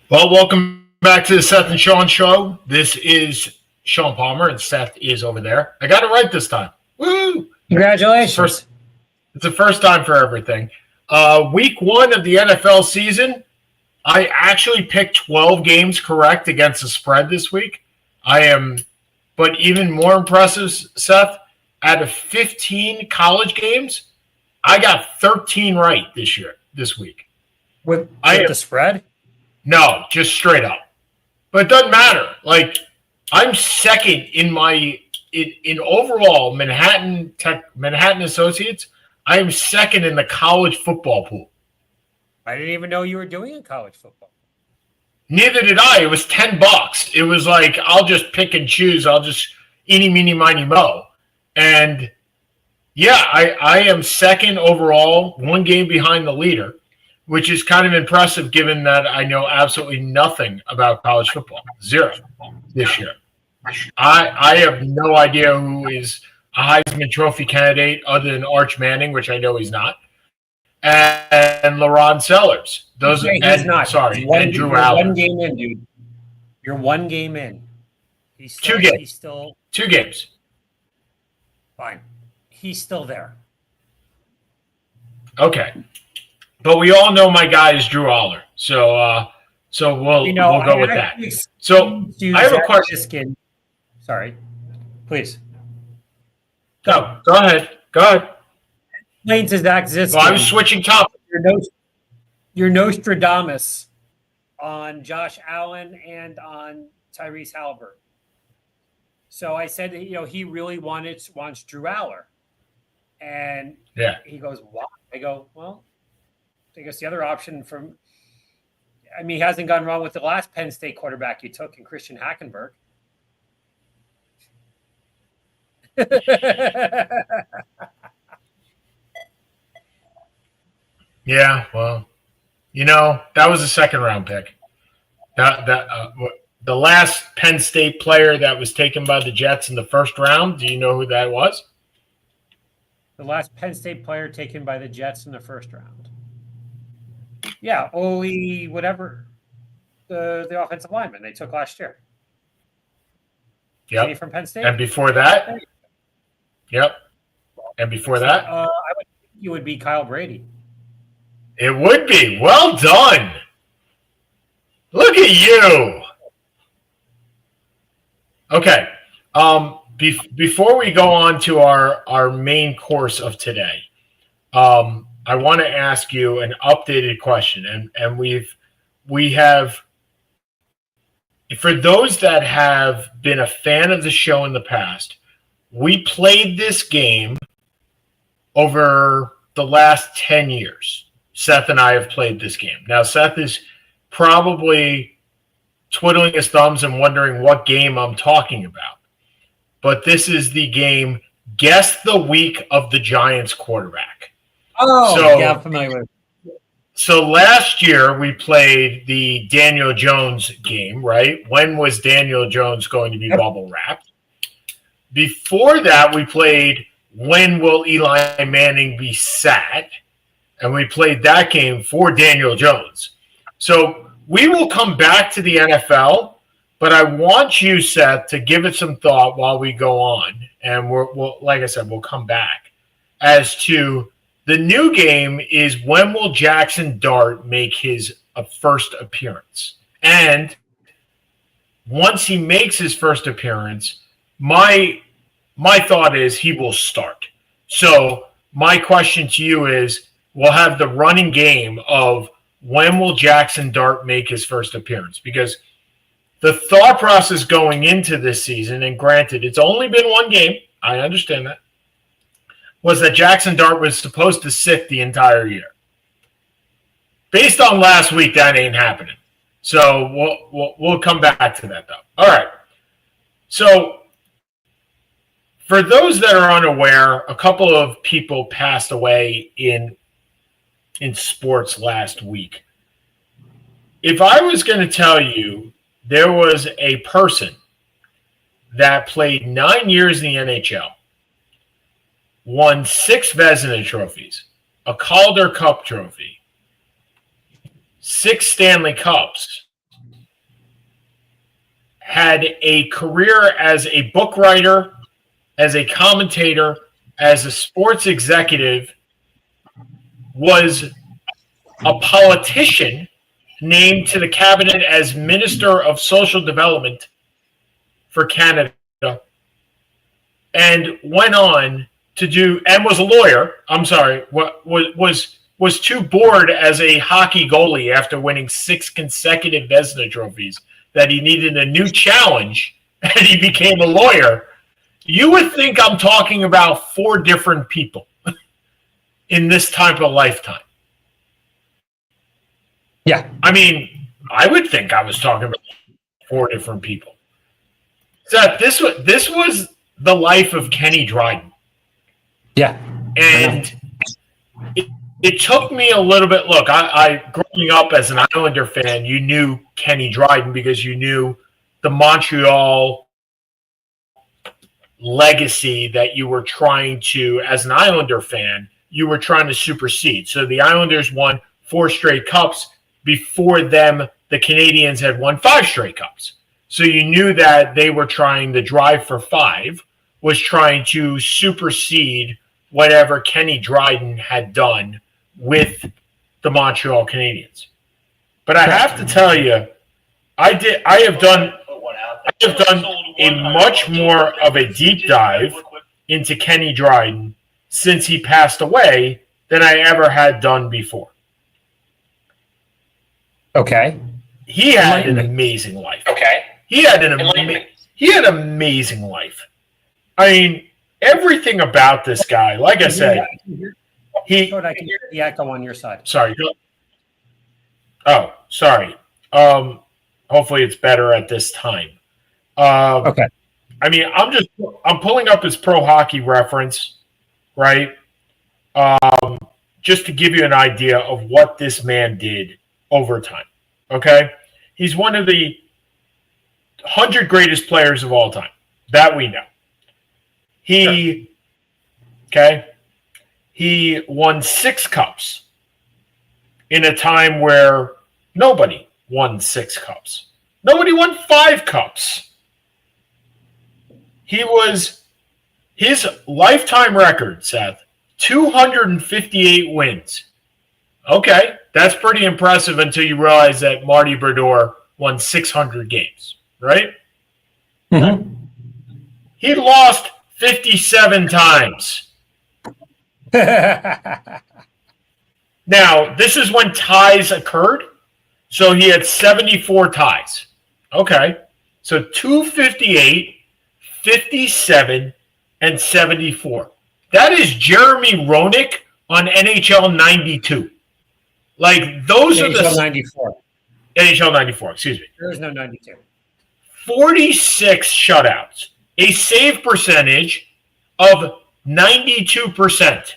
Well, welcome back to the Seth and Sean show. This is Sean Palmer, and Seth is over there. I got it right this time. Woo! Congratulations. It's the first time for everything. Week one of the NFL season, I actually picked 12 games correct against the spread this week. But even more impressive, Seth, out of 15 college games, I got 13 right this week. With the spread? No, just straight up. But it doesn't matter. Like, I'm second in overall Manhattan Associates. I am second in the college football pool. I didn't even know you were doing in college football. Neither did I. It was $10. It was like, I'll just pick and choose. I'll just eeny, meeny, miny, mo. And yeah, I am second overall, one game behind the leader, which is kind of impressive given that I know absolutely nothing about college football. Zero this year. I have no idea who is a Heisman Trophy candidate other than Arch Manning, which I know he's not, and LaRon Sellers. He's not. Sorry, and Drew Allen. One game in, dude. You're one game in. Two games. He's still 2 games. fine. He's still there. Okay. But we all know my guy is Drew Aller. So we'll go with that. So I have a question. Sorry. Please. Go ahead. Go ahead. Explain to Zach Ziskin. Well, I was switching topics. You're Nostradamus on Josh Allen and on Tyrese Halliburton. So I said, he really wants Drew Aller. And he goes, why? I go, well, I guess the other option he hasn't gone wrong with the last Penn State quarterback you took in Christian Hackenberg. Yeah, well, that was a second-round pick. The last Penn State player that was taken by the Jets in the first round, do you know who that was? The last Penn State player taken by the Jets in the first round. Yeah, Ole, whatever, the offensive lineman they took last year. Yep. From Penn State? And before that? Yep. And before that? I would think it would be Kyle Brady. It would be. Well done. Look at you. Okay. Before we go on to our main course of today, I want to ask you an updated question, and we have, for those that have been a fan of the show in the past, we played this game over the last 10 years. Seth and I have played this game. Now, Seth is probably twiddling his thumbs and wondering what game I'm talking about. But this is the game, Guess the Week of the Giants Quarterback. Oh, yeah, I'm familiar with it. So last year we played the Daniel Jones game, right? When was Daniel Jones going to be bubble wrapped? Before that, we played When Will Eli Manning Be Sat? And we played that game for Daniel Jones. So we will come back to the NFL, but I want you, Seth, to give it some thought while we go on. And we'll like I said, we'll come back as to the new game is when will Jackson Dart make his first appearance? And once he makes his first appearance, my thought is he will start. So my question to you is, we'll have the running game of when will Jackson Dart make his first appearance? Because the thought process going into this season, and granted, it's only been one game, I understand that, was that Jackson Dart was supposed to sit the entire year. Based on last week, that ain't happening. So we'll come back to that, though. All right. So for those that are unaware, a couple of people passed away in sports last week. If I was going to tell you there was a person that played 9 years in the NHL, won 6 Vezina trophies, a Calder Cup trophy, 6 Stanley Cups, had a career as a book writer, as a commentator, as a sports executive, was a politician named to the cabinet as Minister of Social Development for Canada, and went on to do, and was a lawyer. I'm sorry, was too bored as a hockey goalie after winning 6 consecutive Vezina trophies that he needed a new challenge, and he became a lawyer. You would think I'm talking about 4 different people in this type of lifetime. Yeah. I mean, I would think I was talking about 4 different people. Seth, this was the life of Kenny Dryden. Yeah. And it took me a little bit. Look, I growing up as an Islander fan, you knew Kenny Dryden because you knew the Montreal legacy that you were trying to, as an Islander fan, you were trying to supersede. So the Islanders won 4 straight cups. Before them, the Canadians had won 5 straight cups. So you knew that they were trying, the drive for 5 was trying to supersede whatever Kenny Dryden had done with the Montreal Canadiens. But I have to tell you, I have done a much more of a deep dive into Kenny Dryden since he passed away than I ever had done before. Okay. He had an amazing life. Okay. He had an amazing life. I mean, everything about this guy, like I said, I can hear the echo on your side. Sorry. Oh, sorry. Hopefully it's better at this time. Okay. I mean, I'm pulling up his Pro Hockey Reference, right? Just to give you an idea of what this man did over time. Okay? He's one of the 100 greatest players of all time. That we know. He won 6 cups in a time where nobody won 6 cups. Nobody won 5 cups. His lifetime record, Seth, 258 wins. Okay, that's pretty impressive until you realize that Marty Brodeur won 600 games, right? Mm-hmm. He lost 57 times. Now, this is when ties occurred. So he had 74 ties. Okay. So 258, 57, and 74. That is Jeremy Roenick on NHL 92. Like, those NHL are the... 94. NHL 94, excuse me. There is no 92. 46 shutouts. A save percentage of 92%.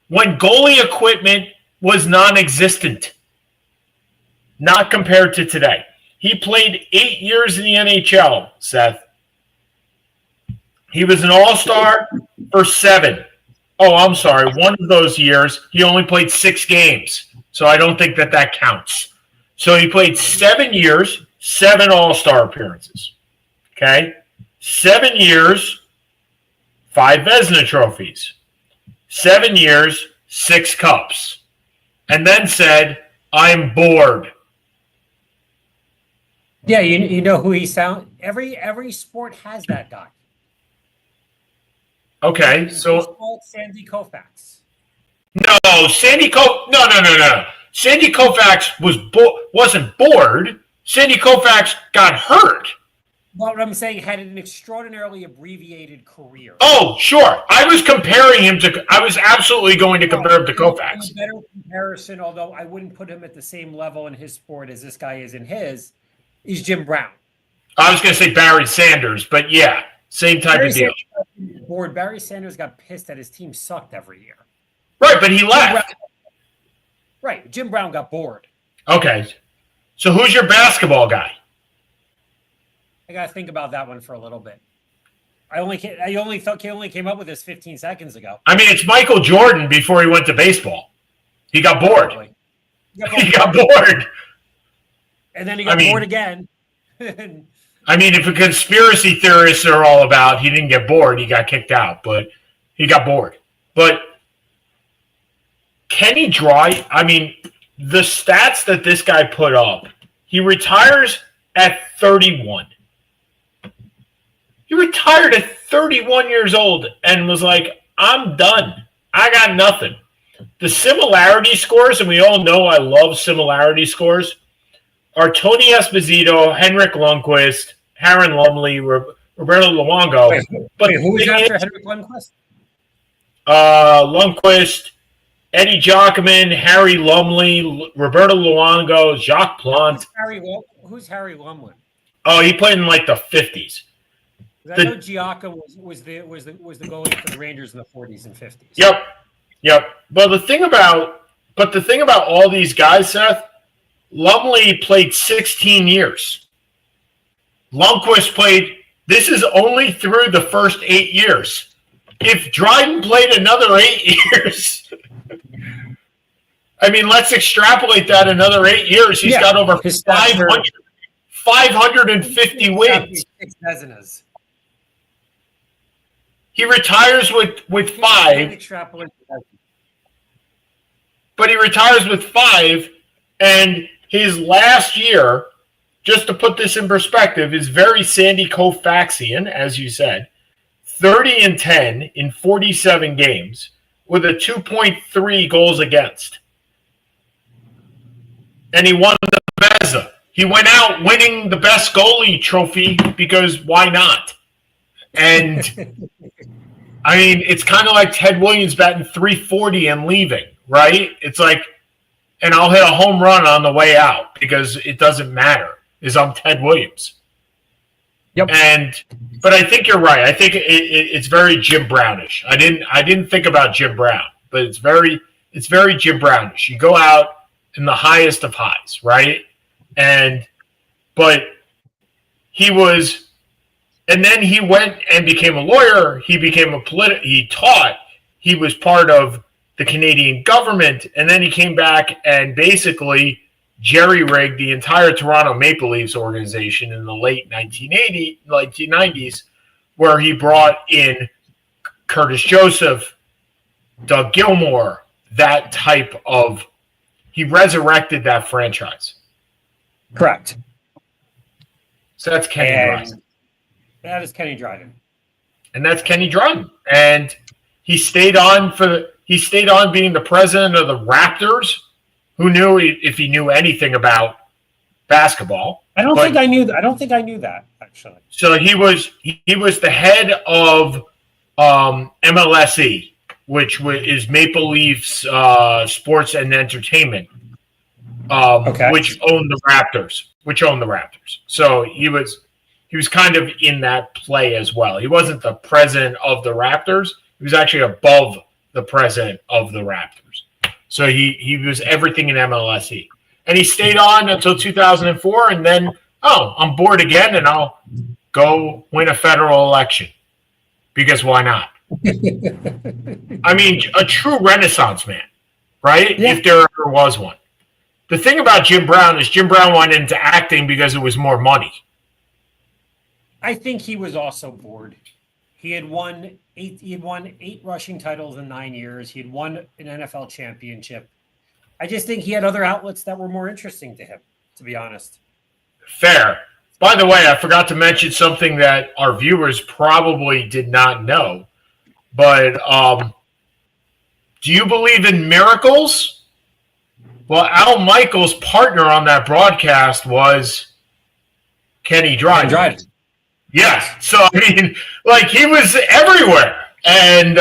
When goalie equipment was non-existent. Not compared to today. He played 8 years in the NHL, Seth. He was an all-star for 7. Oh, I'm sorry. One of those years, he only played 6 games. So I don't think that counts. So he played 7 years, 7 all-star appearances. Okay? 7 years, 5 Vezina trophies. 7 years, 6 cups. And then said, I'm bored. Yeah, you know who he sound. Every sport has that guy. Okay, so Sandy Koufax. No, Sandy No. Sandy Koufax wasn't bored. Sandy Koufax got hurt. What I'm saying, had an extraordinarily abbreviated career. Oh, sure. I was absolutely going to compare him to Koufax. A better comparison, although I wouldn't put him at the same level in his sport as this guy is in his, is Jim Brown. I was going to say Barry Sanders, but yeah, same type of deal. Bored. Barry Sanders got pissed that his team sucked every year. Right, but he left. Right, Jim Brown got bored. Okay. So who's your basketball guy? I got to think about that one for a little bit. I only came up with this 15 seconds ago. I mean, it's Michael Jordan before he went to baseball. He got bored. He got bored. And then he got bored again. I mean, if a conspiracy theorists are all about, he didn't get bored, he got kicked out, but he got bored. But Kenny Dryden, I mean, the stats that this guy put up, he retires at 31. He retired at 31 years old and was like, I'm done. I got nothing. The similarity scores, and we all know I love similarity scores, are Tony Esposito, Henrik Lundqvist, Aaron Lumley, Roberto Luongo. Wait, who was after Henrik Lundqvist? Lundqvist, Eddie Jockman, Harry Lumley, Roberto Luongo, Jacques Plante. Who's Harry Lumley? Oh, he played in like the 50s. I know Giaca was the goalie for the Rangers in the 40s and 50s. Yep. But the thing about all these guys, Seth, Lumley played 16 years. Lundqvist played. This is only through the first 8 years. If Dryden played another 8 years, I mean, let's extrapolate that another 8 years. He's got over 550 wins. He retires with 5. But he retires with 5, and his last year, just to put this in perspective, is very Sandy Koufaxian, as you said. 30-10 in 47 games with a 2.3 goals against. And he won the Vezina. He went out winning the best goalie trophy because why not? And I mean, it's kind of like Ted Williams batting .340 and leaving, right? It's like, and I'll hit a home run on the way out because it doesn't matter, is I'm Ted Williams. Yep. But I think you're right. I think it's very Jim Brownish. I didn't think about Jim Brown, but it's very Jim Brownish. You go out in the highest of highs, right? But he was, and then he went and became a lawyer. He became he taught. He was part of the Canadian government, and then he came back and basically jerry-rigged the entire Toronto Maple Leafs organization in the late 1990s, where he brought in Curtis Joseph, Doug Gilmour, that type of, he resurrected that franchise. Correct. So that's Kenny Dryden. That is Kenny Dryden. And that's Kenny Dryden. And he stayed on being the president of the Raptors. Who knew if he knew anything about basketball? I don't think I knew that actually. So he was the head of MLSE, which is Maple Leafs Sports and Entertainment, which owned the Raptors. So he was kind of in that play as well. He wasn't the president of the Raptors. He was actually above the president of the Raptors. So he was everything in MLSE. And he stayed on until 2004, and then, I'm bored again, and I'll go win a federal election. Because why not? I mean, a true Renaissance man, right? Yeah. If there ever was one. The thing about Jim Brown is Jim Brown went into acting because it was more money. I think he was also bored. He had won 8 rushing titles in 9 years. He had won an NFL championship. I just think he had other outlets that were more interesting to him, to be honest. Fair. By the way, I forgot to mention something that our viewers probably did not know. But do you believe in miracles? Well, Al Michaels' partner on that broadcast was Kenny Dryden. Yes. So, I mean, like, he was everywhere. And,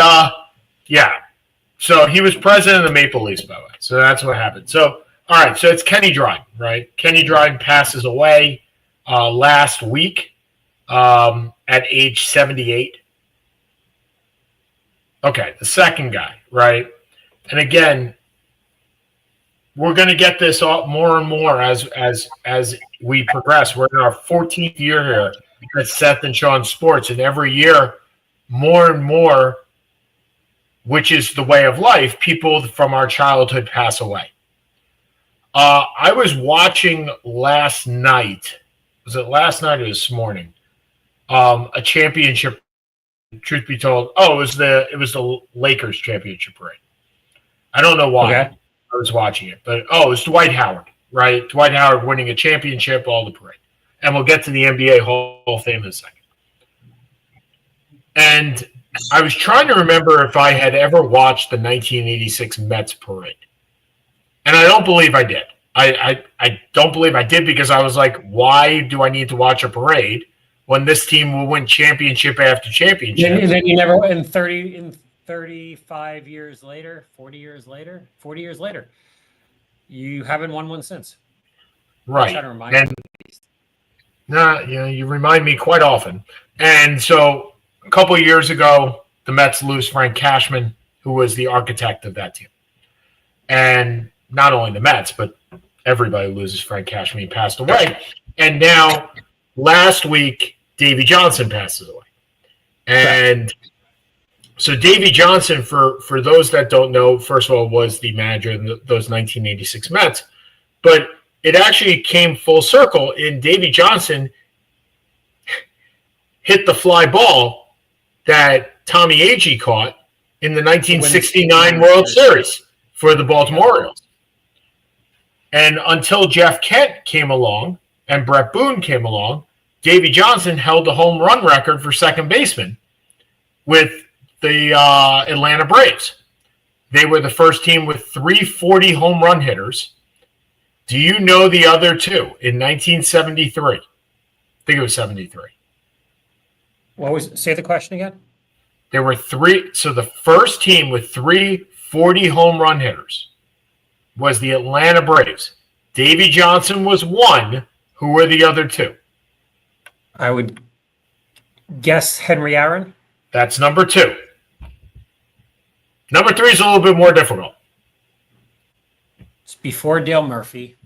so he was president of the Maple Leafs, by the way. So that's what happened. So, all right. So it's Kenny Dryden, right? Kenny Dryden passes away last week at age 78. Okay. The second guy, right? And again, we're going to get this more and more as we progress. We're in our 14th year here at Seth and Sean Sports, and every year, more and more, which is the way of life, people from our childhood pass away. I was watching last night. was it last night or this morning? A championship. Truth be told, it was the Lakers championship parade. I don't know why I was watching it, but it was Dwight Howard, right? Dwight Howard winning a championship, all the parade, and we'll get to the NBA Hall of Fame in a second. And I was trying to remember if I had ever watched the 1986 Mets parade, and I don't believe I did. I don't believe I did because I was like, why do I need to watch a parade when this team will win championship after championship? And then you never in 35 years later, 40 years later, you haven't won one since. Right. And you remind me quite often. And so a couple of years ago, the Mets lose Frank Cashman, who was the architect of that team. And not only the Mets, but everybody loses Frank Cashman. He passed away. And now, last week, Davey Johnson passes away. And so Davey Johnson, for those that don't know, first of all, was the manager of those 1986 Mets. But it actually came full circle, and Davey Johnson hit the fly ball that Tommy Agee caught in the 1969 World Series for the Baltimore Orioles. And until Jeff Kent came along and Brett Boone came along, Davey Johnson held the home run record for second baseman with the Atlanta Braves. They were the first team with 340 home run hitters. Do you know the other two in 1973? I think it was 73. Say the question again? There were three. So the first team with 340 home run hitters was the Atlanta Braves. Davey Johnson was one. Who were the other two? I would guess Henry Aaron. That's number two. Number three is a little bit more difficult. It's before Dale Murphy.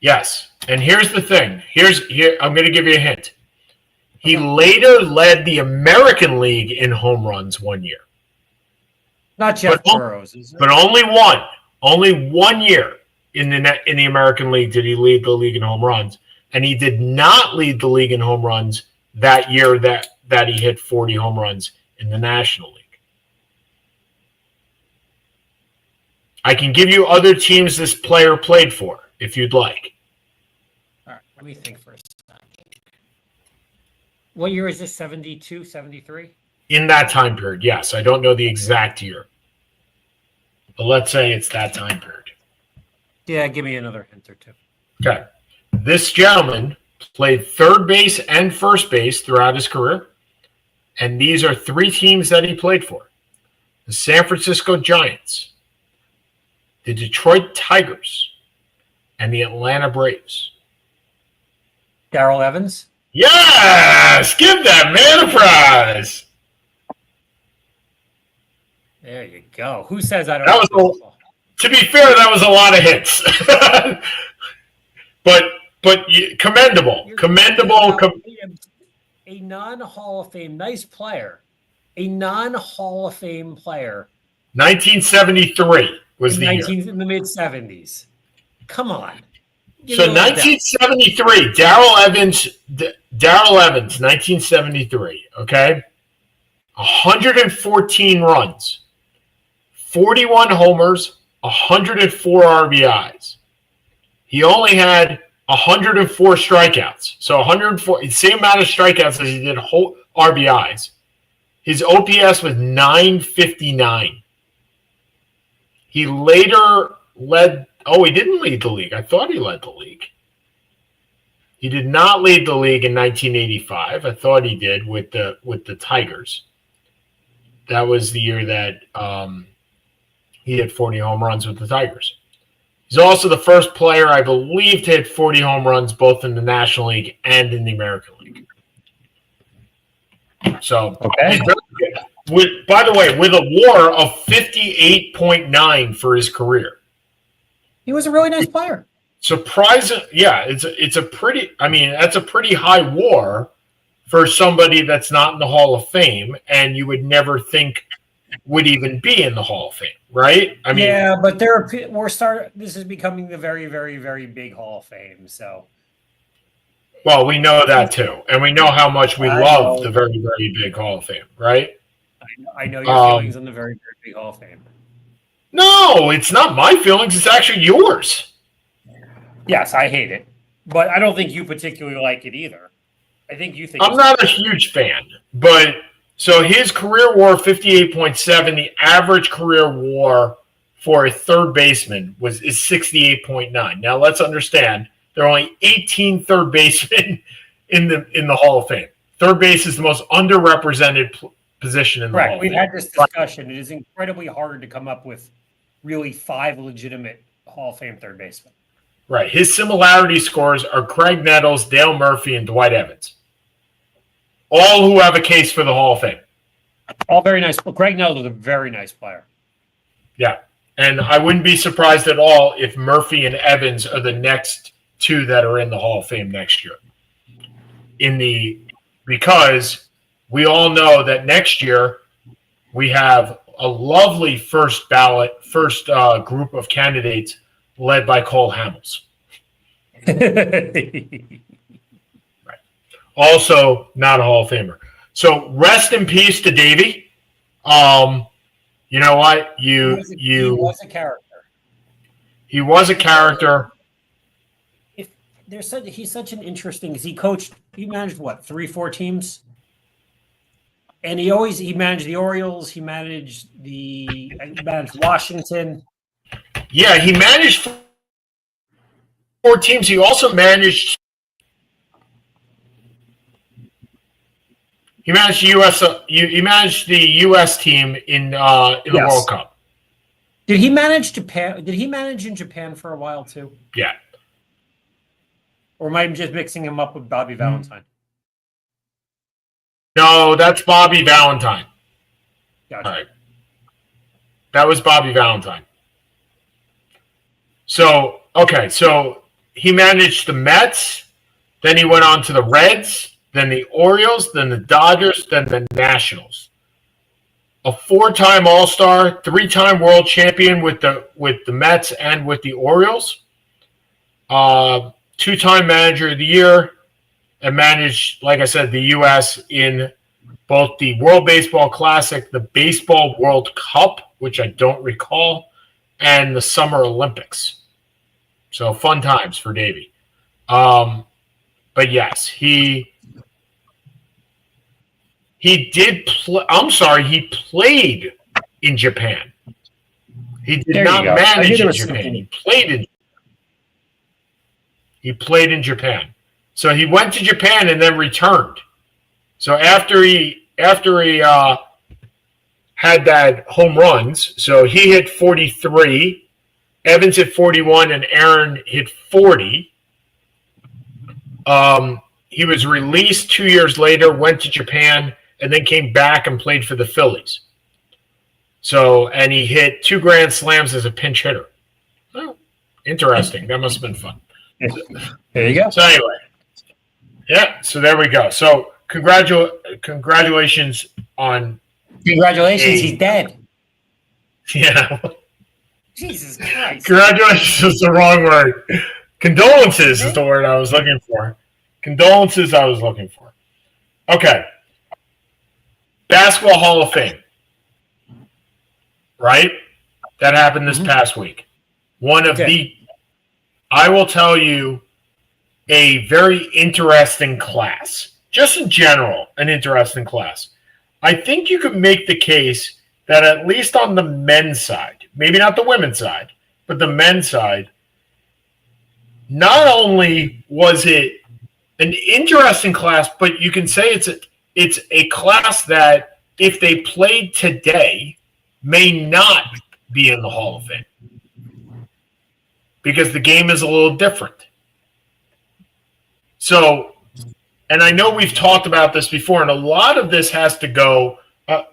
Yes. And here's the thing. Here I'm going to give you a hint. He later led the American League in home runs one year. Not Jeff Burroughs, is it? But only one. Only 1 year in the American League did he lead the league in home runs. And he did not lead the league in home runs that year that he hit 40 home runs in the National League. I can give you other teams this player played for, if you'd like. All right, let me think for a second. What year is this, 72, 73? In that time period, yes. I don't know the exact year. But let's say it's that time period. Yeah, give me another hint or two. Okay. This gentleman played third base and first base throughout his career. And these are three teams that he played for. The San Francisco Giants, the Detroit Tigers, and the Atlanta Braves. Darrell Evans? Yes! Give that man a prize! There you go. Who says I don't That know? To be fair, that was a lot of hits. but commendable. Commendable. A non-Hall of Fame, nice player. A non-Hall of Fame player. 1973 was the year. In the mid-70s. Come on. So 1973, Darrell Evans, 1973, okay? 114 runs, 41 homers, 104 RBIs. He only had 104 strikeouts. So 104, same amount of strikeouts as he did whole RBIs. His OPS was 959. He later led. Oh, he didn't lead the league. I thought he led the league. He did not lead the league in 1985. I thought he did with the Tigers. That was the year that he hit 40 home runs with the Tigers. He's also the first player, I believe, to hit 40 home runs both in the National League and in the American League. So, okay. By the way, with a WAR of 58.9 for his career. He was a really nice player. Surprising, yeah. It's a pretty. I mean, that's a pretty high WAR for somebody that's not in the Hall of Fame, and you would never think would even be in the Hall of Fame, right? I mean, yeah, but this is becoming the very, very, very big Hall of Fame. So, Well, we know that too, and we know how much we I love know. the very, very big Hall of Fame, right? I know your feelings on the very, very big Hall of Fame. No, it's not my feelings. It's actually yours. Yes, I hate it, but I don't think you particularly like it either. I think you think I'm not a huge fan, but so his career WAR 58.7. The average career WAR for a third baseman is 68.9. Now let's understand there are only 18 third basemen in the Hall of Fame. Third base is the most underrepresented position in the Hall correct. of We've Fame. had this discussion. It is incredibly hard to come up with really 5 legitimate Hall of Fame third basemen. Right. His similarity scores are Craig Nettles, Dale Murphy, and Dwight Evans. All who have a case for the Hall of Fame. All very nice. Well, Craig Nettles was a very nice player. Yeah. And I wouldn't be surprised at all if Murphy and Evans are the next 2 that are in the Hall of Fame next year. Because we all know that next year we have a lovely first group of candidates led by Cole Hamels. Right. Also not a Hall of Famer. So rest in peace to Davey. You know what? He was a character. He was a character. He's such an interesting. He managed what 3-4 teams, and he managed the Orioles. He managed Washington. Yeah, he managed 4 teams. He also managed. He managed the U.S. He managed the U.S. team in the World Cup. Did he manage Japan? Did he manage in Japan for a while too? Yeah. Or am I just mixing him up with Bobby Valentine? No, that's Bobby Valentine. Gotcha. All right. That was Bobby Valentine. So he managed the Mets, then he went on to the Reds, then the Orioles, then the Dodgers, then the Nationals. A 4-time All-Star, 3-time World Champion with the Mets and with the Orioles. 2-time Manager of the Year, and managed, like I said, the U.S. in both the World Baseball Classic, the Baseball World Cup, which I don't recall, and the Summer Olympics. So fun times for Davey. But yes, he did play. I'm sorry, he played in Japan. He did not manage in Japan. He played in Japan. So he went to Japan and then returned. So after he had that home runs, so he hit 43, Evans hit 41, and Aaron hit 40. He was released 2 years later, went to Japan, and then came back and played for the Phillies. So, and he hit 2 grand slams as a pinch hitter. Well, interesting. That must have been fun. There you go. So anyway, yeah. So there we go. So congratulations on. Congratulations, he's dead. Yeah. Jesus Christ. Congratulations is the wrong word. Condolences is the word I was looking for. Okay. Basketball Hall of Fame. Right? That happened this past week. I will tell you, a very interesting class. Just in general, an interesting class. I think you could make the case that at least on the men's side, maybe not the women's side, but the men's side, not only was it an interesting class, but you can say it's a class that, if they played today, may not be in the Hall of Fame. Because the game is a little different. So, and I know we've talked about this before, and a lot of this has to go,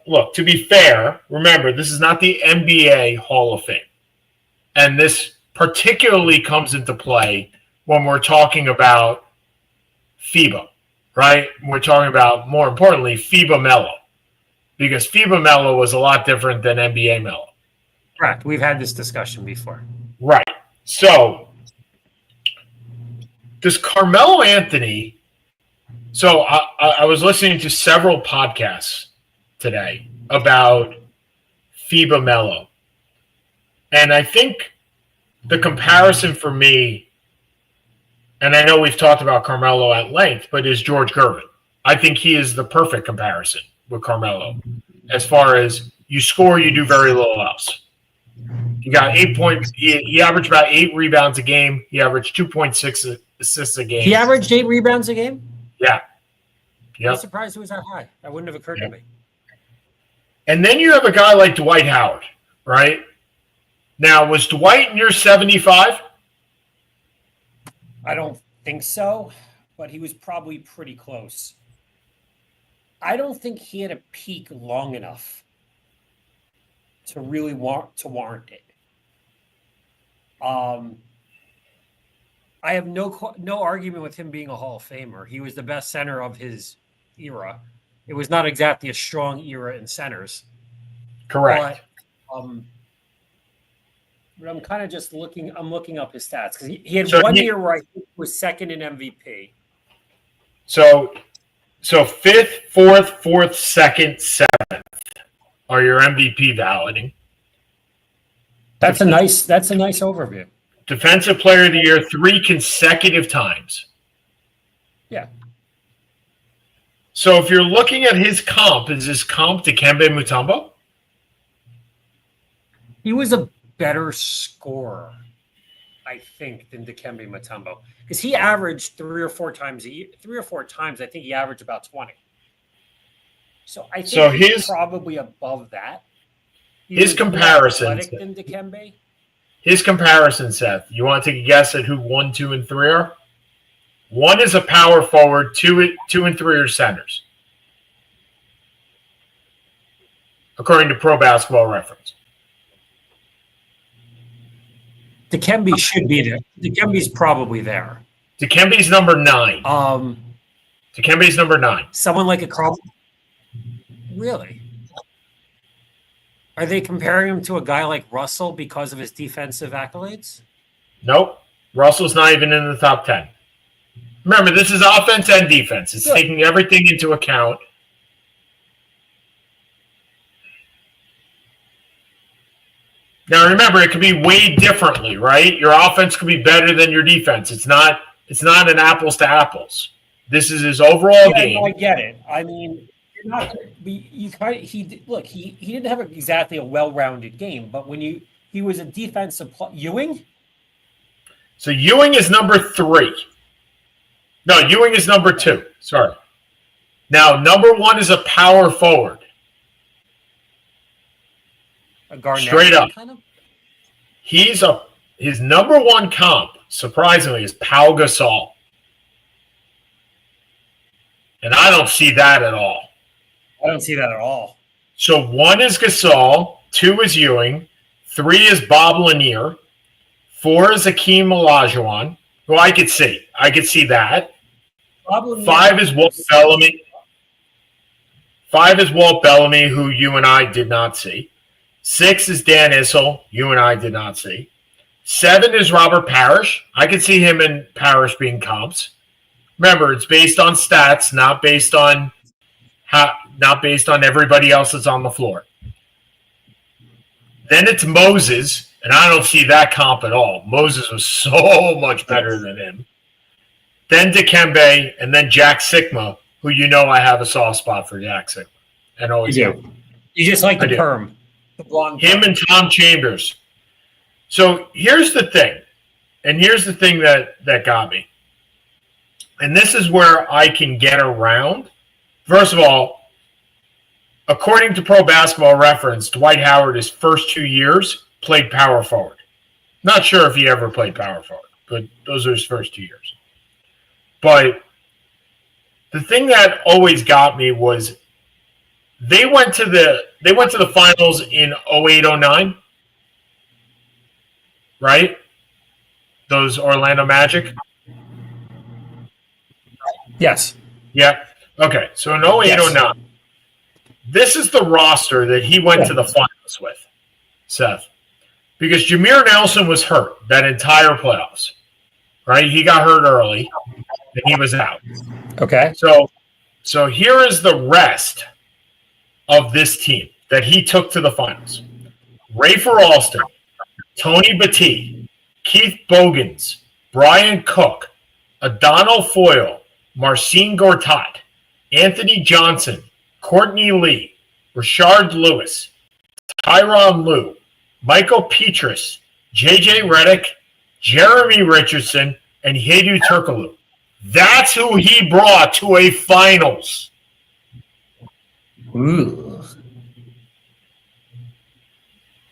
look, to be fair, remember, this is not the NBA Hall of Fame. And this particularly comes into play when we're talking about FIBA, right? We're talking about, more importantly, FIBA Melo. Because FIBA Melo was a lot different than NBA Melo. Correct. We've had this discussion before. Right. So, does Carmelo Anthony So I was listening to several podcasts today about FIBA Melo. And I think the comparison for me, and I know we've talked about Carmelo at length, but is George Gervin. I think he is the perfect comparison with Carmelo. As far as you score, you do very little else. He got 8 points. He averaged about 8 rebounds a game. He averaged 2.6 assists a game. He averaged 8 rebounds a game? Yeah. I'm surprised it was that high. That wouldn't have occurred to me. And then you have a guy like Dwight Howard, right? Now, was Dwight near 75? I don't think so, but he was probably pretty close. I don't think he had a peak long enough to really warrant it. I have no argument with him being a Hall of Famer. He was the best center of his era. It was not exactly a strong era in centers. Correct. But I'm kind of just looking. I'm looking up his stats because he had one year where I think he was second in MVP. So 5th, 4th, 4th, 2nd, 7th are your MVP balloting. That's a nice overview. Defensive Player of the Year 3 consecutive times. Yeah. So if you're looking at his comp, is his comp Dikembe Mutombo? He was a better scorer, I think, than Dikembe Mutombo because he averaged 3 or 4 times a year. 3 or 4 times, I think he averaged about 20. So I think he's probably above that. His comparison than Dikembe. His comparison, Seth. You want to take a guess at who 1, 2, and 3 are? 1 is a power forward. 2 and 3 are centers, according to Pro Basketball Reference. Dikembe should be there. Dikembe's probably there. Dikembe's number 9. Dikembe's number 9. Someone like a Carl. Really? Are they comparing him to a guy like Russell because of his defensive accolades? Nope. Russell's not even in the top 10. Remember, this is offense and defense. It's taking everything into account. Now, remember, it could be weighed differently, right? Your offense could be better than your defense. It's not an apples to apples. This is his overall game. No, I get it. I mean, you're not going to be. He didn't have exactly a well-rounded game, but when he was a defensive Ewing. So Ewing is number 3. No, Ewing is number 2. Sorry. Now, number 1 is a power forward. A Garnett straight up. Kind of? His number 1 comp, surprisingly, is Pau Gasol. And I don't see that at all. I don't see that at all. So 1 is Gasol, 2 is Ewing, 3 is Bob Lanier, 4 is Akeem Olajuwon, who I could see. I could see that. 5 is Walt Bellamy. 5 is Walt Bellamy, who you and I did not see. 6 is Dan Issel, you and I did not see. 7 is Robert Parrish. I could see him and Parrish being comps. Remember, it's based on stats, not based on everybody else that's on the floor. Then it's Moses, and I don't see that comp at all. Moses was so much better than him. Then Dikembe, and then Jack Sikma, who you know I have a soft spot for Jack Sikma. And always do. You just like the perm. The blonde him and Tom Chambers. So here's the thing. And here's the thing that got me. And this is where I can get around. First of all, according to Pro Basketball Reference, Dwight Howard, his first 2 years, played power forward. Not sure if he ever played power forward, but those are his first 2 years. But the thing that always got me was they went to the finals in 08-09, right? Those Orlando Magic. Yes. Yeah. Okay. So in 08-09, this is the roster that he went to the finals with, Seth, because Jameer Nelson was hurt that entire playoffs, right? He got hurt early. and he was out. Okay. So here is the rest of this team that he took to the finals. Rafer Alston, Tony Battie, Keith Bogans, Brian Cook, Adonal Foyle, Marcin Gortat, Anthony Johnson, Courtney Lee, Rashard Lewis, Tyronn Lue, Michael Petrus, J.J. Redick, Jeremy Richardson, and Hedu Turkoglu. That's who he brought to a finals. Ooh.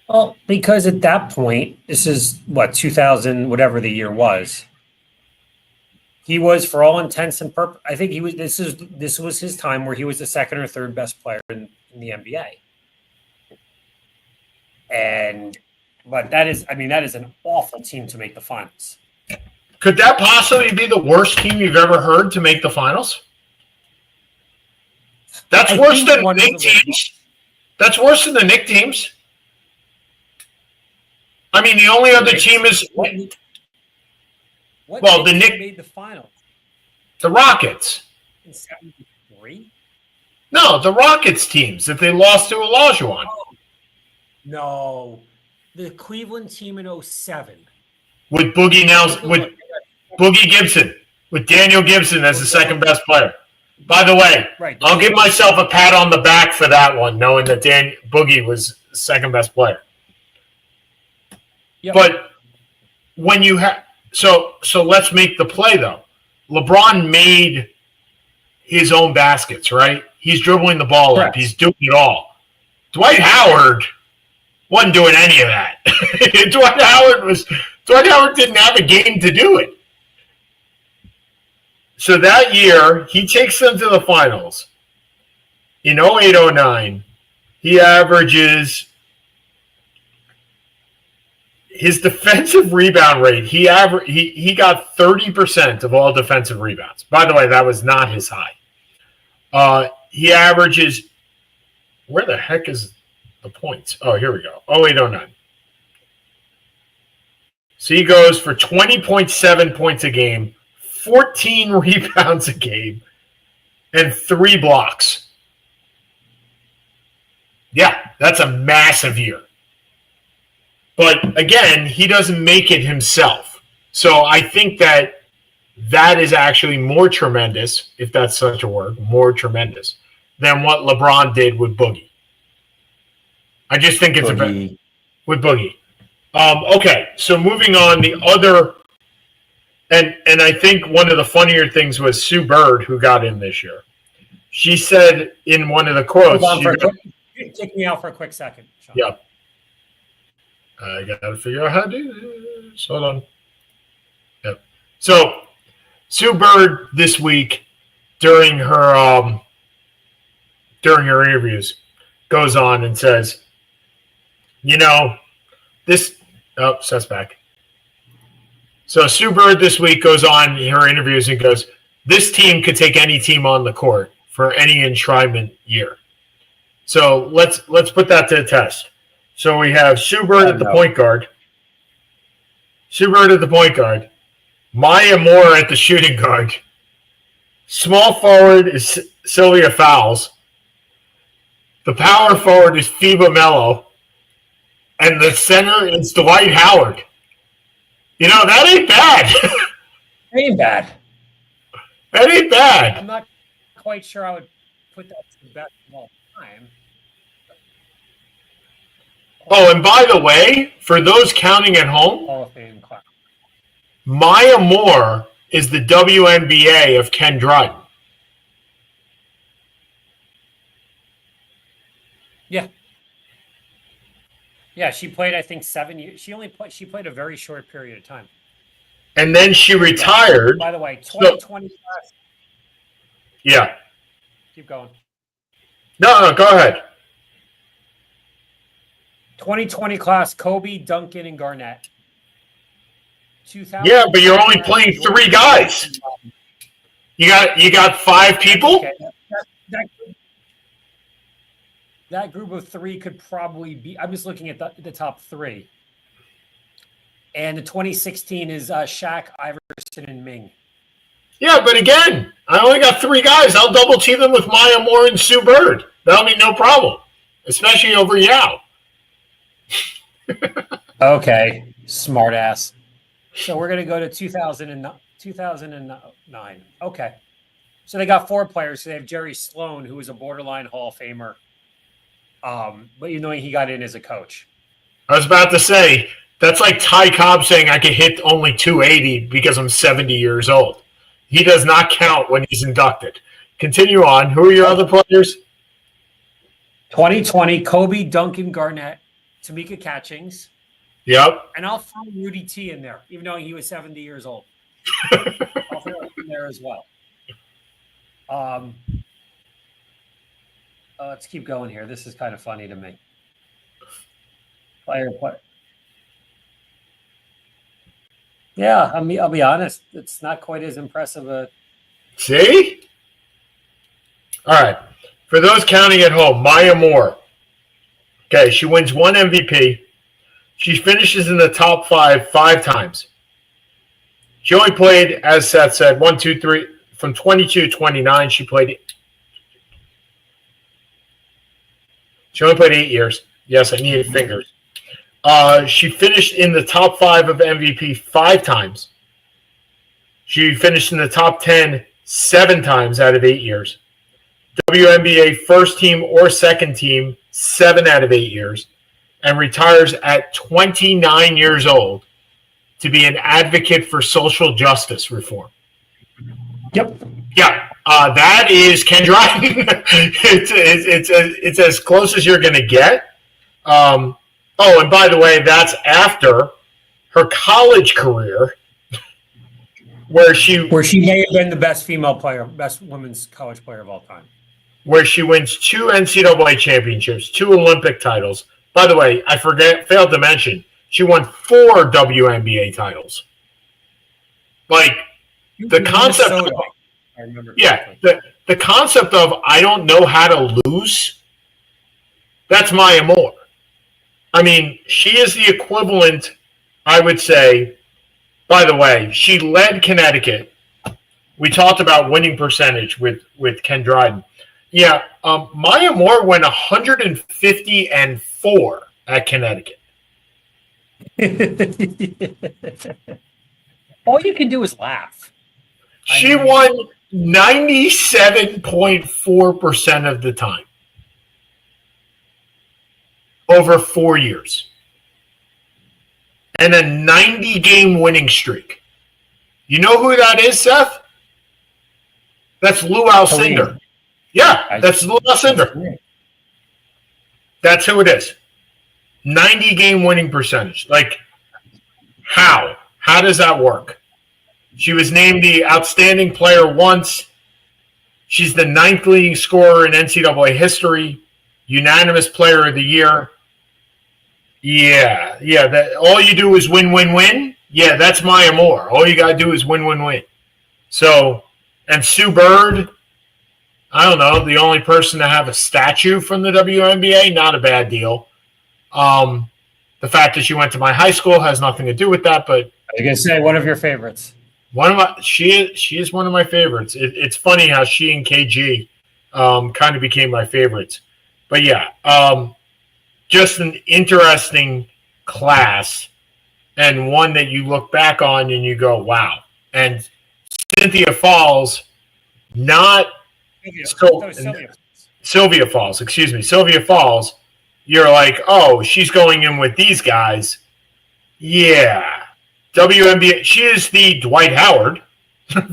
Well, because at that point, this is what 2000, whatever the year was. He was, for all intents and purposes, I think he was. This was his time where he was the second or third best player in the NBA. But that is an awful team to make the finals. Could that possibly be the worst team you've ever heard to make the finals? That's worse than the Knicks teams. That's worse than the Knicks teams. I mean, the only other team is the Knicks made the finals. The Rockets. In 73? No, the Rockets teams that they lost to Olajuwon. Oh, no, the Cleveland team in 07. With Boogie Gibson, with Daniel Gibson as the second best player. By the way, I'll give myself a pat on the back for that one, knowing that Boogie was the second best player. Yep. But when you have so let's make the play though. LeBron made his own baskets, right? He's dribbling the ball up. He's doing it all. Dwight Howard wasn't doing any of that. Dwight Howard didn't have a game to do it. So that year, he takes them to the finals. In 08-09, he averages his defensive rebound rate. He got 30% of all defensive rebounds. By the way, that was not his high. He averages, where the heck is the points? Oh, here we go. 08-09. So he goes for 20.7 points a game, 14 rebounds a game, and 3 blocks. Yeah, that's a massive year. But again, he doesn't make it himself. So I think that is actually more tremendous, if that's such a word, more tremendous than what LeBron did with Boogie. I just think it's with Boogie. Okay, so moving on, the other, and I think one of the funnier things was Sue Bird, who got in this year. She said in one of the quotes, take me out for a quick second, Sean. Yep. I got to figure out how to do this. Hold on. Yep. So Sue Bird this week during her interviews goes on and says, Seth's back. So Sue Bird this week goes on in her interviews and goes, this team could take any team on the court for any enshrinement year. So let's put that to the test. So we have Sue Bird at the point guard. Maya Moore at the shooting guard. Small forward is Sylvia Fowles. The power forward is FIBA Melo. And the center is Dwight Howard. That ain't bad. That ain't bad. I'm not quite sure I would put that to the best of all time. Oh, and by the way, for those counting at home, Hall of Fame class. Maya Moore is the WNBA of Ken Dryden. Yeah. Yeah, she played, I think, 7 years. She played a very short period of time. And then she retired. By the way, 2020 class. Yeah. Keep going. No, go ahead. 2020 class, Kobe, Duncan, and Garnett. Yeah, but you're only playing 3 guys. You got 5 people? Okay. That group of 3 could probably be. I'm just looking at the top 3. And the 2016 is Shaq, Iverson, and Ming. Yeah, but again, I only got 3 guys. I'll double team them with Maya Moore and Sue Bird. That'll be no problem, especially over Yao. Okay, smart ass. So we're going to go to 2009. Okay. So they got 4 players. So they have Jerry Sloan, who was a borderline Hall of Famer. But he got in as a coach. I was about to say, that's like Ty Cobb saying I can hit only 280 because I'm 70 years old. He does not count when he's inducted. Continue on. Who are your other players? 2020, Kobe, Duncan, Garnett, Tamika Catchings. Yep. And I'll throw Rudy T in there, even though he was 70 years old. I'll throw him in there as well. Let's keep going here. This is kind of funny to me. Player. Yeah, I'll be honest. It's not quite as impressive. See? All right. For those counting at home, Maya Moore. Okay, she wins 1 MVP. She finishes in the top 5 times. She only played, as Seth said, 1, 2, 3, from 22 to 29. She only played 8 years. Yes, I needed fingers. She finished in the top 5 of MVP 5 times. She finished in the top 10 7 times out of 8 years. WNBA first team or second team 7 out of 8 years. And retires at 29 years old to be an advocate for social justice reform. Yep. Yeah, that is Ken Dryden. it's as close as you're going to get. And by the way, that's after her college career, where she may have been the best women's college player of all time. Where she wins 2 NCAA championships, 2 Olympic titles. By the way, failed to mention, she won 4 WNBA titles. Like, the concept of, the concept of I don't know how to lose, that's Maya Moore. I mean, she is the equivalent, I would say. By the way, she led Connecticut. We talked about winning percentage with Ken Dryden. Yeah, Maya Moore went 150-4 at Connecticut. All you can do is laugh. She won 97.4% of the time over 4 years. And a 90-game winning streak. You know who that is, Seth? That's Lou Alcindor. Yeah, that's Lou Alcindor. That's who it is. 90-game winning percentage. Like, how? How does that work? She was named the outstanding player once. She's the 9th leading scorer in NCAA history. Unanimous player of the year. Yeah. That all you do is win, win, win. Yeah, that's Maya Moore. All you got to do is win, win, win. So, and Sue Bird, I don't know, the only person to have a statue from the WNBA, not a bad deal. The fact that she went to my high school has nothing to do with that, but I was going to say one of your favorites. She is one of my favorites. It's funny how she and KG kind of became my favorites. But yeah, just an interesting class and one that you look back on and you go, wow. And Cynthia Falls, Sylvia Falls, excuse me. Sylvia Falls, you're like, oh, she's going in with these guys. Yeah. WNBA, she is the Dwight Howard,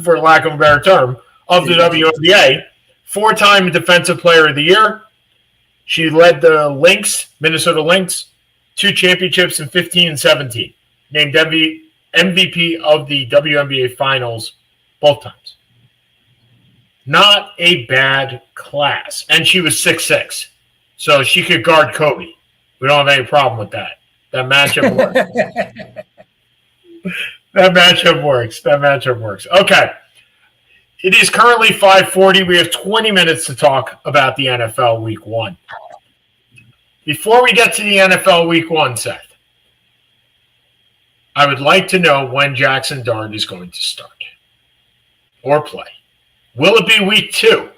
for lack of a better term, of the WNBA. 4-time Defensive Player of the Year. She led the Minnesota Lynx, 2 championships in 15 and 17. Named MVP of the WNBA Finals both times. Not a bad class. And she was 6'6". So she could guard Kobe. We don't have any problem with that. That matchup works. That matchup works. Okay. It is currently 5:40. We have 20 minutes to talk about the NFL Week 1. Before we get to the NFL Week 1, Seth, I would like to know when Jackson Dart is going to start. or play? Will it be week 2?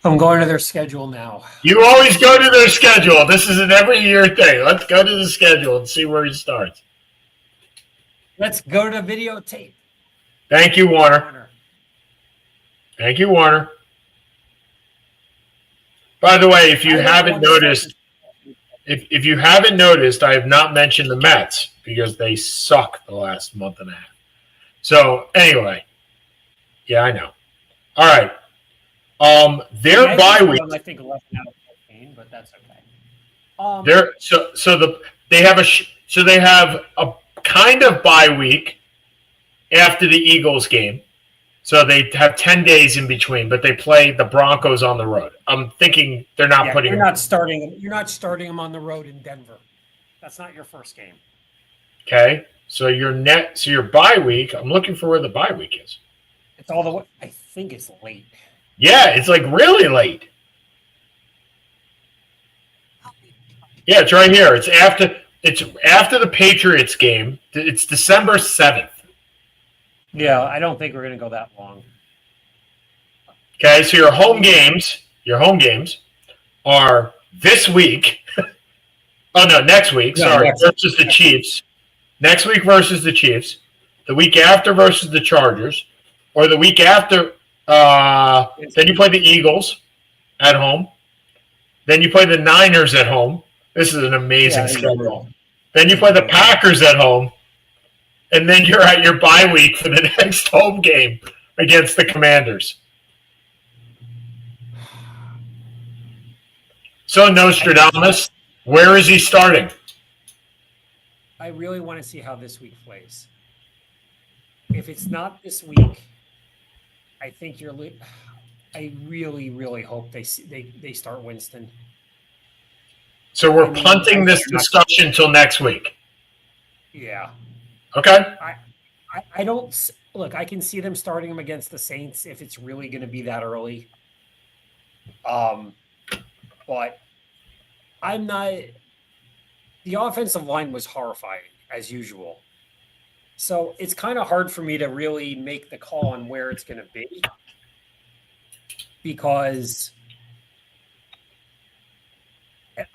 I'm going to their schedule now. You always go to their schedule. This is an every year thing. Let's go to the schedule and see where he starts. Let's go to videotape. Thank you, Warner. Thank you, Warner. By the way, if you haven't noticed, if you haven't noticed, I have not mentioned the Mets because they suck the last month and a half. So anyway, yeah, I know. All right. Their bye week. I think 11 out of 14, but that's okay. They have a kind of bye week after the Eagles game. So they have 10 days in between, but they play the Broncos on the road. I'm thinking they're not putting. You're not starting them on the road in Denver. That's not your first game. Okay, so your bye week. I'm looking for where the bye week is. It's all the way. I think it's late. Yeah, it's like really late. Yeah, it's right here. It's after the Patriots game. It's December 7th. Yeah, I don't think we're going to go that long. Okay, so your home games are this week. Oh no, next week. Versus the Chiefs. Next week versus the Chiefs. The week after versus the Chargers, or the week after. Then you play the Eagles at home. Then you play the Niners at home. This is an amazing schedule. Then you play the Packers at home. And then you're at your bye week for the next home game against the Commanders. So Nostradamus, where is he starting? I really want to see how this week plays. If it's not this week, I think I really, really hope they start Winston. So we're punting this discussion until next week. Yeah. Okay. I don't look. I can see them starting him against the Saints if it's really going to be that early. But I'm not. The offensive line was horrifying as usual, so it's kind of hard for me to really make the call on where it's going to be because.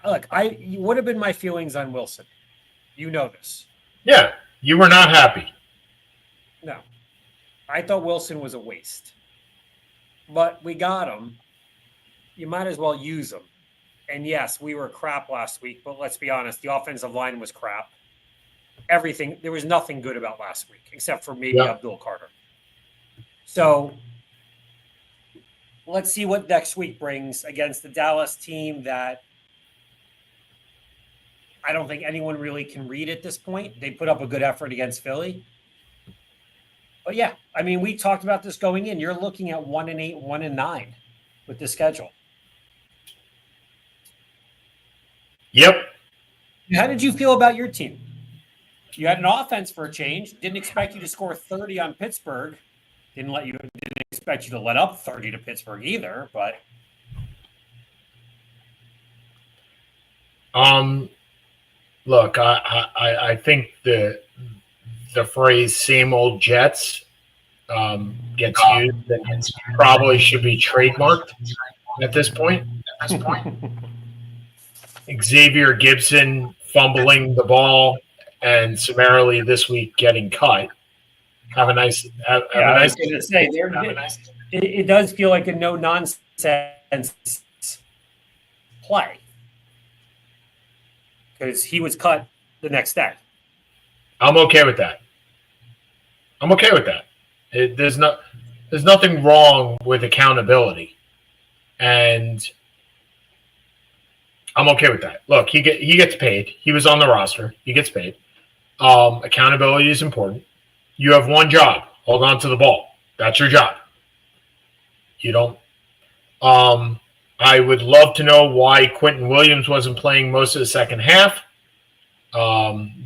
Look, what have been my feelings on Wilson? You know this. Yeah. You were not happy. No. I thought Wilson was a waste. But we got him. You might as well use him. And yes, we were crap last week, but let's be honest, the offensive line was crap. Everything, there was nothing good about last week, except for maybe Abdul Carter. So let's see what next week brings against the Dallas team that I don't think anyone really can read at this point. They put up a good effort against Philly. But yeah, I mean, we talked about this going in. You're looking at 1-8, 1-9 with the schedule. Yep. How did you feel about your team? You had an offense for a change. Didn't expect you to score 30 on Pittsburgh. Didn't expect you to let up 30 to Pittsburgh either, but look, I think the phrase "same old Jets" gets used and probably should be trademarked at this point. Xavier Gibson fumbling the ball and summarily this week getting cut. Have a nice. It does feel like a no nonsense play because he was cut the next day. I'm okay with that. There's nothing wrong with accountability, and I'm okay with that. Look, he gets paid. He was on the roster. He gets paid. Accountability is important. You have one job. Hold on to the ball. That's your job. You don't. I would love to know why Quentin Williams wasn't playing most of the second half.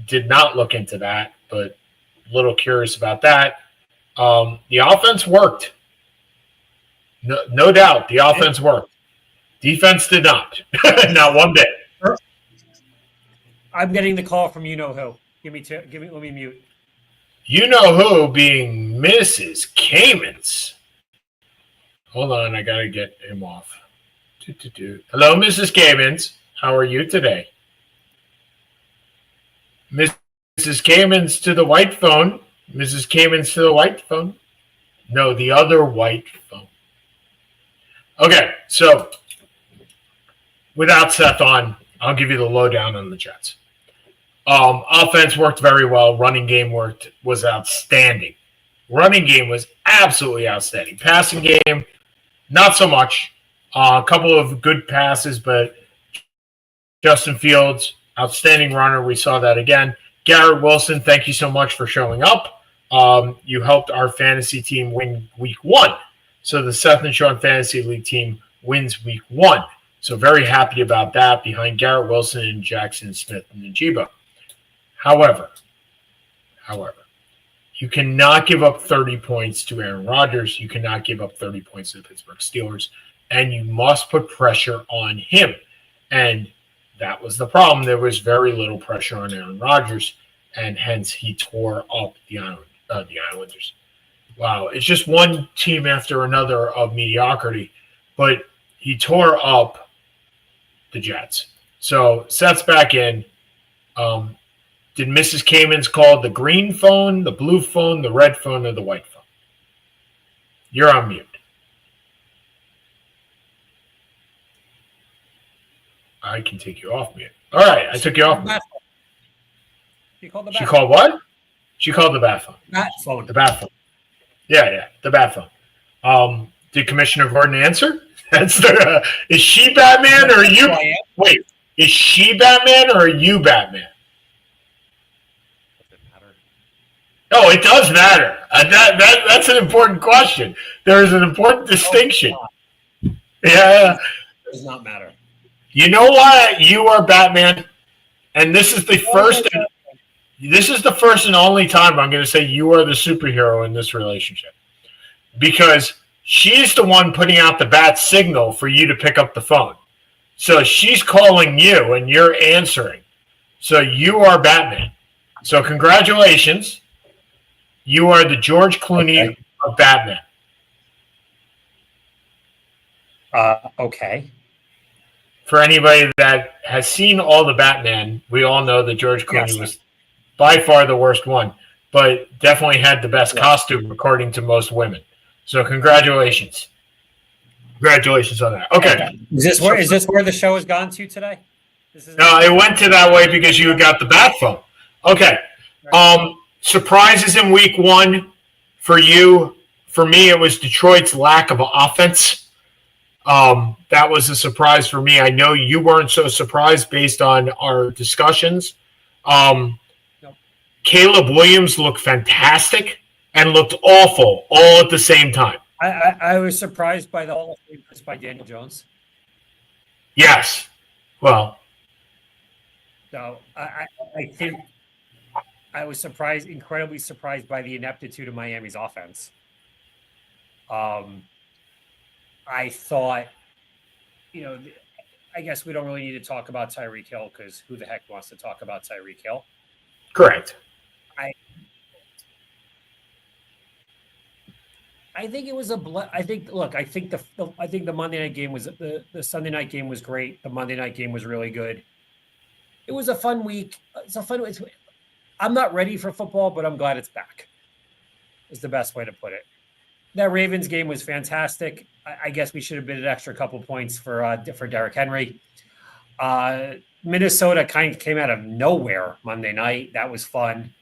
Did not look into that, but a little curious about that. The offense worked. No doubt, the offense worked. Defense did not. Not one bit. I'm getting the call from you know who. Give me two. Let me mute. You know who being Mrs. Kamens. Hold on, I gotta get him off. Hello, Mrs. Kamens. How are you today? Mrs. Kamens to the white phone. Mrs. Kamens to the white phone. No, the other white phone. Okay, so without Seth on, I'll give you the lowdown on the Jets. Offense worked very well. Running game was outstanding. Running game was absolutely outstanding. Passing game, not so much. A couple of good passes, but Justin Fields, outstanding runner. We saw that again. Garrett Wilson, thank you so much for showing up. You helped our fantasy team win week 1. So the Seth and Sean Fantasy League team wins week 1. So very happy about that behind Garrett Wilson and Jackson Smith and Najee. However, you cannot give up 30 points to Aaron Rodgers. You cannot give up 30 points to the Pittsburgh Steelers. And you must put pressure on him. And that was the problem. There was very little pressure on Aaron Rodgers, and hence he tore up the Islanders. Wow, it's just one team after another of mediocrity, but he tore up the Jets. So Seth's back in. Did Mrs. Kamens call the green phone, the blue phone, the red phone, or the white phone? You're on mute. I can take you off mute. All right, I took you off mute. She called the She called what? She called the bat phone. bat phone. The bat phone. Yeah, the bat phone. Did Commissioner Gordon answer? Is she Batman or are you? Wait, is she Batman or are you Batman? No, it does matter. That's an important question. There is an important distinction. Yeah. It does not matter. You know why you are Batman? And this is the first and only time I'm going to say you are the superhero in this relationship. Because she's the one putting out the bat signal for you to pick up the phone. So she's calling you and you're answering. So you are Batman. So congratulations. You are the George Clooney of Batman. Okay. For anybody that has seen all the Batman, we all know that George Clooney was by far the worst one, but definitely had the best costume according to most women. So congratulations. Congratulations on that. Okay. Is this where the show has gone to today? No, it went to that way because you got the bat phone. Okay. Surprises in week 1 for you. For me, it was Detroit's lack of offense. That was a surprise for me. I know you weren't so surprised based on our discussions. Caleb Williams looked fantastic and looked awful all at the same time. I was surprised by the whole thing by Daniel Jones. Yes. Well. So I think I was incredibly surprised by the ineptitude of Miami's offense. I thought, I guess we don't really need to talk about Tyreek Hill because who the heck wants to talk about Tyreek Hill? Correct. I think it was I think the Monday night game was the Sunday night game was great. The Monday night game was really good. It was a fun week. I'm not ready for football, but I'm glad it's back. Is the best way to put it. That Ravens game was fantastic. I guess we should have bid an extra couple points for Derrick Henry. Minnesota kind of came out of nowhere Monday night. That was fun,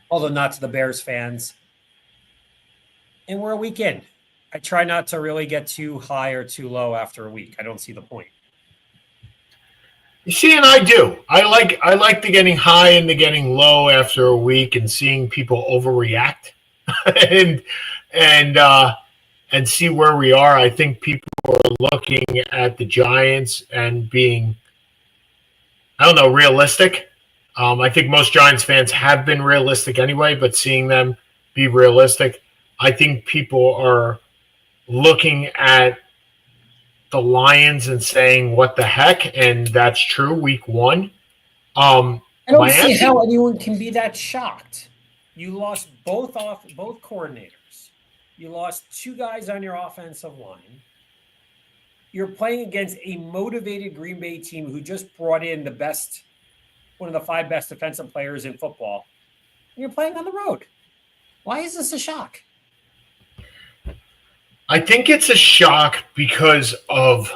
although not to the Bears fans. And we're a week in. I try not to really get too high or too low after a week. I don't see the point. You see, and I do. I like the getting high and the getting low after a week and seeing people overreact and see where we are. I think people are looking at the Giants and being, realistic. I think most Giants fans have been realistic anyway, but seeing them be realistic, I think people are looking at the Lions and saying, what the heck? And that's true, week 1. I don't see how anyone can be that shocked. You lost both coordinators. You lost 2 guys on your offensive line. You're playing against a motivated Green Bay team who just brought in one of the 5 best defensive players in football. And you're playing on the road. Why is this a shock? I think it's a shock because of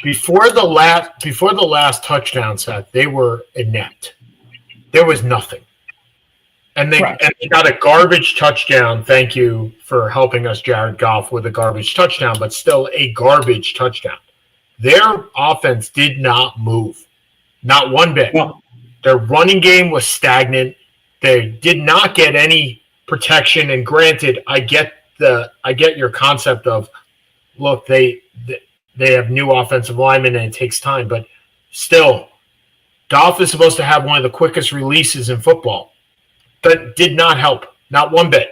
before the last touchdown set, they were inept. There was nothing. And they got a garbage touchdown. Thank you for helping us, Jared Goff, with a garbage touchdown, but still a garbage touchdown. Their offense did not move. Not one bit. No. Their running game was stagnant. They did not get any protection. And granted, I get your concept of, look, they have new offensive linemen and it takes time, but still, Goff is supposed to have one of the quickest releases in football. That did not help, not one bit.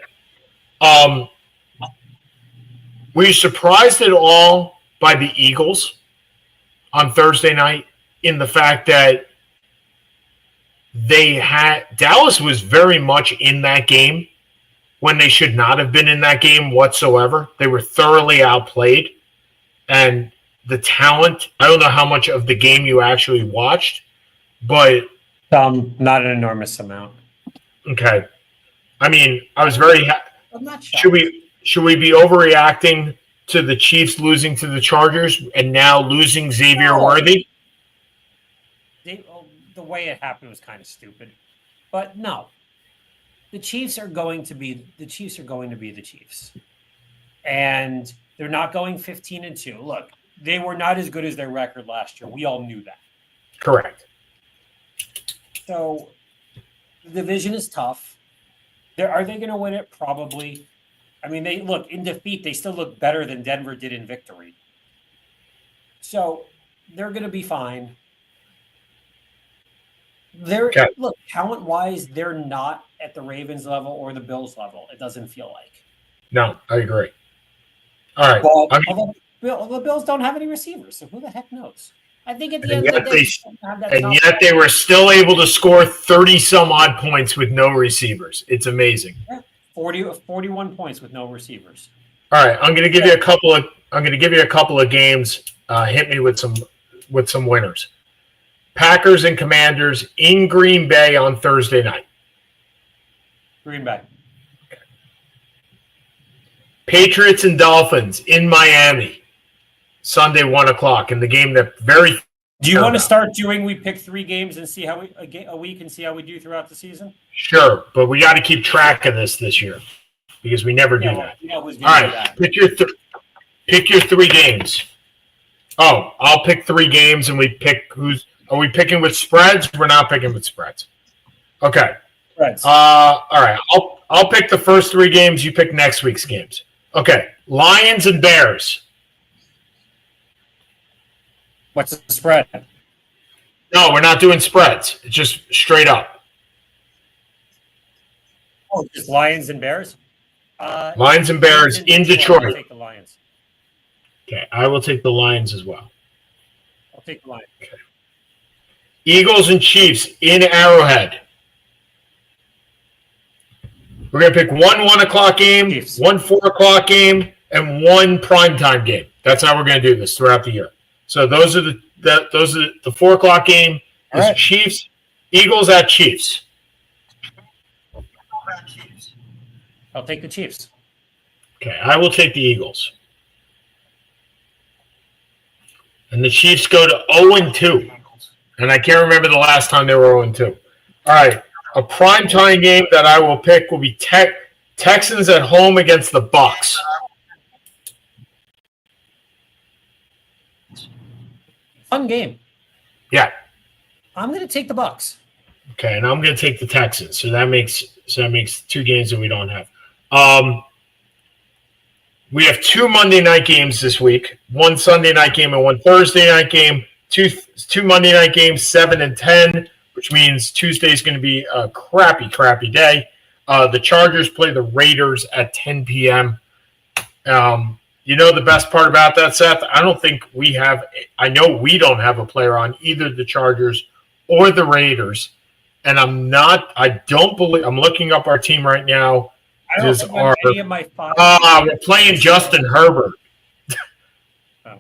Were you surprised at all by the Eagles on Thursday night in the fact that Dallas was very much in that game when they should not have been in that game whatsoever? They were thoroughly outplayed. And the talent, I don't know how much of the game you actually watched, but not an enormous amount. Okay. I mean, I was very I'm not shocked. Should we be overreacting to the Chiefs losing to the Chargers and now losing Xavier Worthy? The way it happened was kind of stupid. But no. The Chiefs are going to be the Chiefs. And they're not going 15-2. Look, they were not as good as their record last year. We all knew that. Correct. So the division is tough. Are they going to win it? Probably. I mean, they look in defeat. They still look better than Denver did in victory. So they're going to be fine. Look, talent-wise, they're not at the Ravens level or the Bills level. It doesn't feel like. No, I agree. All right. But the Bills don't have any receivers, so who the heck knows? I think at the end of the day, yet they were still able to score 30-some-odd points with no receivers. It's amazing. Yeah, 41 points with no receivers. All right, I'm going to give you a couple of games. Hit me with some winners. Packers and Commanders in Green Bay on Thursday night. Green Bay. Okay. Patriots and Dolphins in Miami. Sunday, 1:00 in the game that very. Do you want to start doing? We pick 3 games and see how a week and see how we do throughout the season. Sure, but we got to keep track of this year because we never do that. All right, pick your 3 games. Oh, I'll pick 3 games and we pick who's. Are we picking with spreads? We're not picking with spreads. Okay. Spreads. All right. I'll pick the first 3 games. You pick next week's games. Okay. Lions and Bears. What's the spread? No, we're not doing spreads. It's just straight up. Oh, just Lions and Bears? Lions and Bears in Detroit. I'll take the Lions. Okay, I will take the Lions as well. I'll take the Lions. Okay. Eagles and Chiefs in Arrowhead. We're going to pick 1 1:00 game, Chiefs. 1 4:00 game, and 1 primetime game. That's how we're going to do this throughout the year. So those are the 4:00 game is right. Chiefs, Eagles at Chiefs. I'll take the Chiefs. Okay, I will take the Eagles. And the Chiefs go to 0-2. And I can't remember the last time they were 0-2. All right, a primetime game that I will pick will be Texans at home against the Bucs. Fun game. Yeah. I'm going to take the Bucs. Okay, and I'm going to take the Texans. So that makes 2 games that we don't have. We have 2 Monday night games this week. 1 Sunday night game and 1 Thursday night game. Two Monday night games, 7 and 10, which means Tuesday is going to be a crappy day. The Chargers play the Raiders at 10 p.m. You know the best part about that, Seth? I know we don't have a player on either the Chargers or the Raiders. and I'm looking up our team right now. I don't have any of my 5. We're playing Justin Herbert. Oh.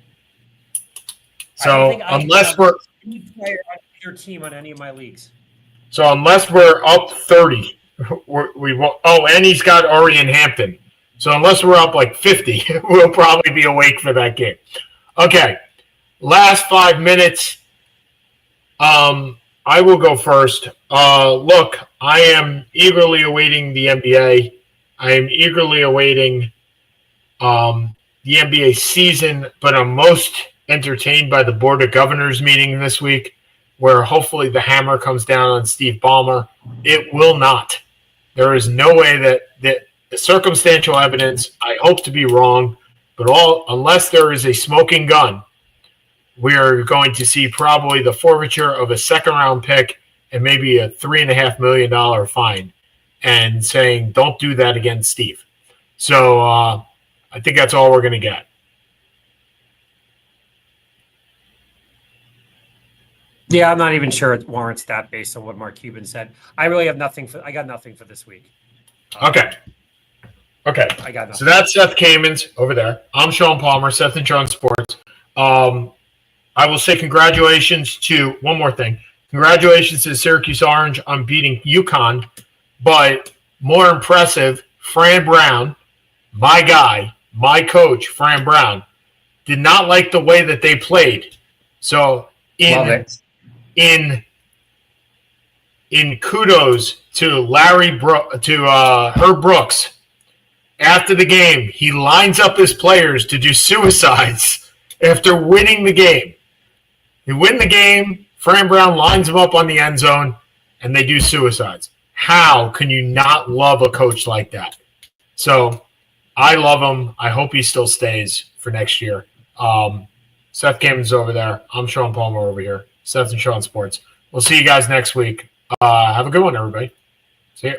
So unless we're any player on your team on any of my leagues. So unless we're up 30, we won't. Oh, and he's got Ori and Hampton. So unless we're up like 50, we'll probably be awake for that game. Okay, last 5 minutes. I will go first. Look, I am eagerly awaiting the NBA. I am eagerly awaiting the NBA season, but I'm most entertained by the Board of Governors meeting this week, where hopefully the hammer comes down on Steve Ballmer. It will not. There is no way that the circumstantial evidence, I hope to be wrong, but unless there is a smoking gun, we are going to see probably the forfeiture of a second-round pick and maybe a $3.5 million fine, and saying, don't do that again, Steve. So I think that's all we're going to get. Yeah, I'm not even sure it warrants that based on what Mark Cuban said. I really have nothing I got nothing for this week. Okay. I got nothing. So that's Seth Kamens over there. I'm Sean Palmer, Seth and Sean Sports. I will say congratulations to one more thing. Congratulations to Syracuse Orange on beating UConn, but more impressive, Fran Brown, my guy, my coach, Fran Brown, did not like the way that they played. So in kudos to Herb Brooks, after the game, he lines up his players to do suicides after winning the game. They win the game, Fran Brown lines them up on the end zone, and they do suicides. How can you not love a coach like that? So I love him. I hope he still stays for next year. Seth Kamens over there. I'm Sean Palmer over here. Seth and Sean Sports. We'll see you guys next week. Have a good one, everybody. See you.